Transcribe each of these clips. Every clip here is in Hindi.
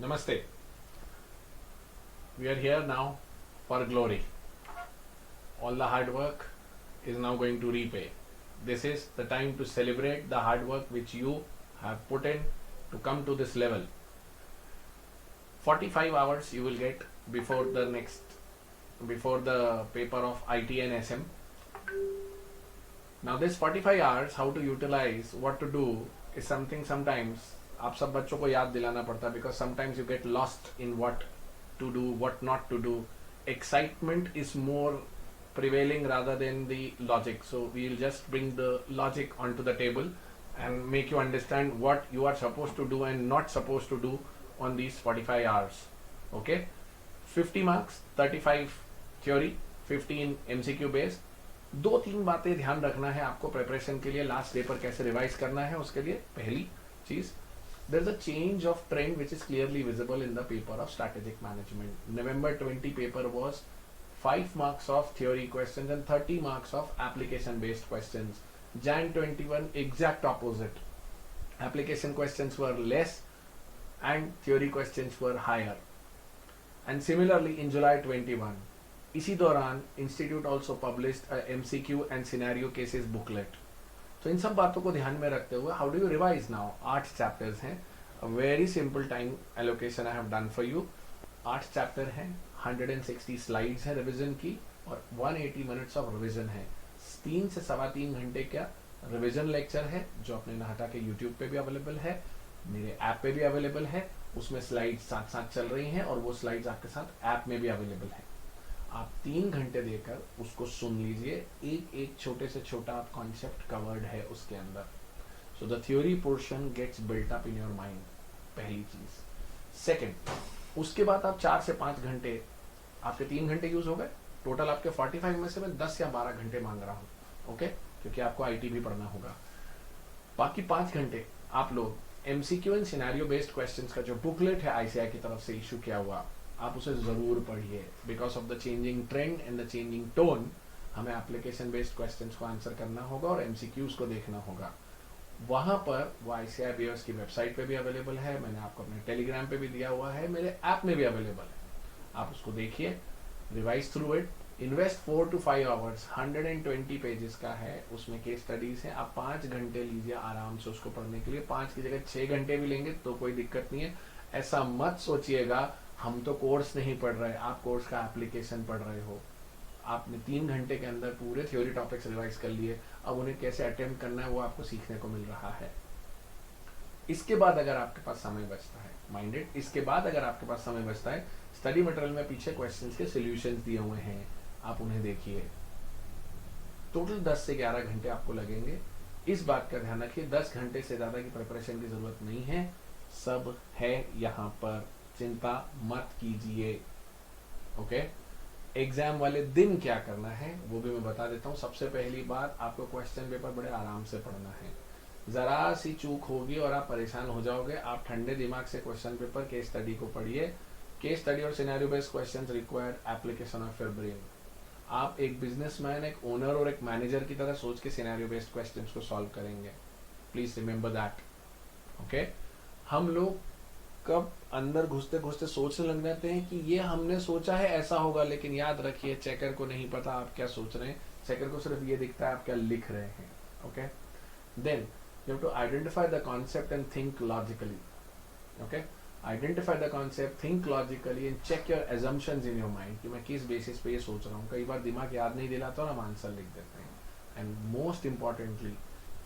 Namaste. We are here now for glory. All the hard work is now going to repay. This is the time to celebrate the hard work which you have put in to come to this level. 45 hours you will get before the paper of IT and SM. Now this 45 hours, how to utilize, what to do is something sometimes आप सब बच्चों को याद दिलाना पड़ता है because sometimes you get lost in what to do, what not to do. Excitement is more prevailing rather than the logic. So we'll just bring the logic onto the table and make you understand what you are supposed to do and not supposed to do on these 45 hours. Okay? 50 marks, 35 theory, 15 MCQ based. दो तीन बातें ध्यान रखना है आपको प्रिपरेशन के लिए, लास्ट डे पर कैसे रिवाइज करना है उसके लिए. पहली चीज, there's a change of trend which is clearly visible in the paper of strategic management. November 20 paper was 5 marks of theory questions and 30 marks of application based questions. Jan 21 exact opposite. Application questions were less and theory questions were higher. And similarly in July 21, इसी दौरान institute also published MCQ and scenario cases booklet. तो इन सब बातों को ध्यान में रखते हुए how do you revise now. 8 chapters हैं. Very simple time allocation I have done for you. 8 chapter हैं, 160 स्लाइड्स है रिवीजन की और 180 मिनट्स ऑफ रिवीजन है. 3 से 3.25 घंटे का रिवीजन लेक्चर है जो अपने नाहटा के यूट्यूब पे भी अवेलेबल है, मेरे ऐप पे भी अवेलेबल है. उसमें स्लाइड्स साथ साथ चल रही हैं और वो स्लाइड्स आपके साथ ऐप में भी अवेलेबल है. आप 3 घंटे देकर उसको सुन लीजिए. एक एक छोटे से छोटा आप कॉन्सेप्ट कवर्ड है उसके अंदर. So the theory portion gets built up in your mind. पहली चीज. सेकंड, उसके बाद आप 4 से 5 घंटे, आपके 3 घंटे यूज हो गए. टोटल आपके 45 में से मैं 10 या 12 घंटे मांग रहा हूं. ओके, क्योंकि आपको आईटी भी पढ़ना होगा. बाकी 5 घंटे आप लोग MCQ and scenario based questions का जो बुकलेट है ICAI की तरफ से इशू किया हुआ, आप उसे जरूर पढ़िए. Because of the changing trend and the changing tone हमें एप्लीकेशन बेस्ड क्वेश्चंस को आंसर करना होगा और MCQs को देखना होगा. वहां पर वो ICAI BIOS की वेबसाइट पे भी अवेलेबल है, मैंने आपको अपने टेलीग्राम पे भी दिया हुआ है, मेरे ऐप में भी अवेलेबल है. आप उसको देखिए, revise through it. Invest 4 to 5 hours. 120 pages का है, उसमें केस स्टडीज है. आप 5 घंटे लीजिए आराम से उसको पढ़ने के लिए. 5 की जगह 6 घंटे भी लेंगे तो कोई दिक्कत नहीं है. ऐसा मत सोचिएगा हम तो कोर्स नहीं पढ़ रहे, आप कोर्स का एप्लीकेशन पढ़ रहे हो. आपने 3 घंटे के अंदर पूरे थ्योरी टॉपिक्स रिवाइज कर लिए, अब उन्हें कैसे अटेम्प्ट करना है वो आपको सीखने को मिल रहा है. इसके बाद अगर आपके पास समय बचता है, माइंडेड, इसके बाद अगर आपके पास समय बचता है, स्टडी मटेरियल में पीछे क्वेश्चंस के सॉल्यूशंस दिए हुए हैं, आप उन्हें देखिए. टोटल 10 से 11 घंटे आपको लगेंगे. इस बात का ध्यान रखिए 10 घंटे से ज्यादा की प्रिपरेशन की जरूरत नहीं है. सब है यहाँ पर, चिंता मत कीजिए. ओके, एग्जाम वाले दिन क्या करना है वो भी मैं बता देता हूँ. सबसे पहली बात, आपको क्वेश्चन पेपर बड़े आराम से पढ़ना है. जरा सी चूक होगी और आप परेशान हो जाओगे. आप ठंडे दिमाग से क्वेश्चन पेपर, केस स्टडी को पढ़िए. केस स्टडी और scenario based questions required application of your brain. आप एक बिजनेसमैन, एक ओनर और एक मैनेजर की तरह सोच के सिनेरियो बेस्ड क्वेश्चंस को सॉल्व करेंगे. Please remember that. ओके, हम लोग कब अंदर घुसते घुसते सोचने लग जाते हैं कि ये हमने सोचा है ऐसा होगा, लेकिन याद रखिए चेकर को नहीं पता आप क्या सोच रहे हैं. चेकर को सिर्फ ये दिखता है आप क्या लिख रहे हैं. Okay, then you have to identify the concept and think logically. Okay, identify the concept, think logically and check your assumptions in your mind कि मैं किस बेसिस पे ये सोच रहा हूँ. कई बार दिमाग याद नहीं दिलाता और हम आंसर लिख देते हैं. And most importantly,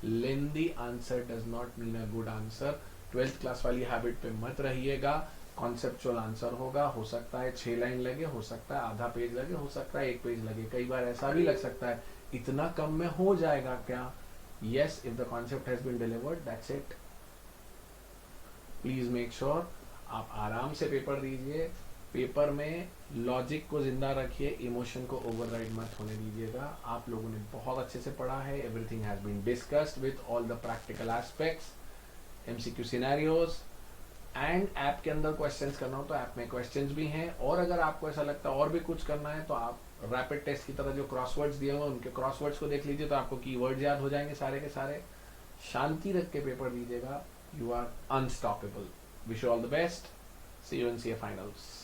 lengthy answer does not mean a good answer. 12th class वाली हैबिट पे मत रहिएगा. कॉन्सेप्चुअल आंसर होगा, हो सकता है 6 लाइन लगे, हो सकता है आधा पेज लगे, हो सकता है 1 पेज लगे. कई बार ऐसा भी लग सकता है इतना कम में हो जाएगा क्या. Yes, if the concept has been delivered, that's it. Please make sure आप आराम से पेपर दीजिए. पेपर में लॉजिक को जिंदा रखिए, इमोशन को ओवरराइड मत होने दीजिएगा. आप लोगों ने बहुत अच्छे से पढ़ा है. Everything has been discussed with all the practical aspects, MCQ scenarios and app के अंदर क्वेश्चंस करना हो तो ऐप में क्वेश्चंस भी हैं. और अगर आपको ऐसा लगता है और भी कुछ करना है तो आप रैपिड टेस्ट की तरह जो क्रॉसवर्ड्स दिए हुए उनके क्रॉसवर्ड्स को देख लीजिए तो आपको कीवर्ड्स याद हो जाएंगे सारे के सारे. शांति रख के पेपर दीजिएगा. You are unstoppable. Wish you all the best. See you in CA finals.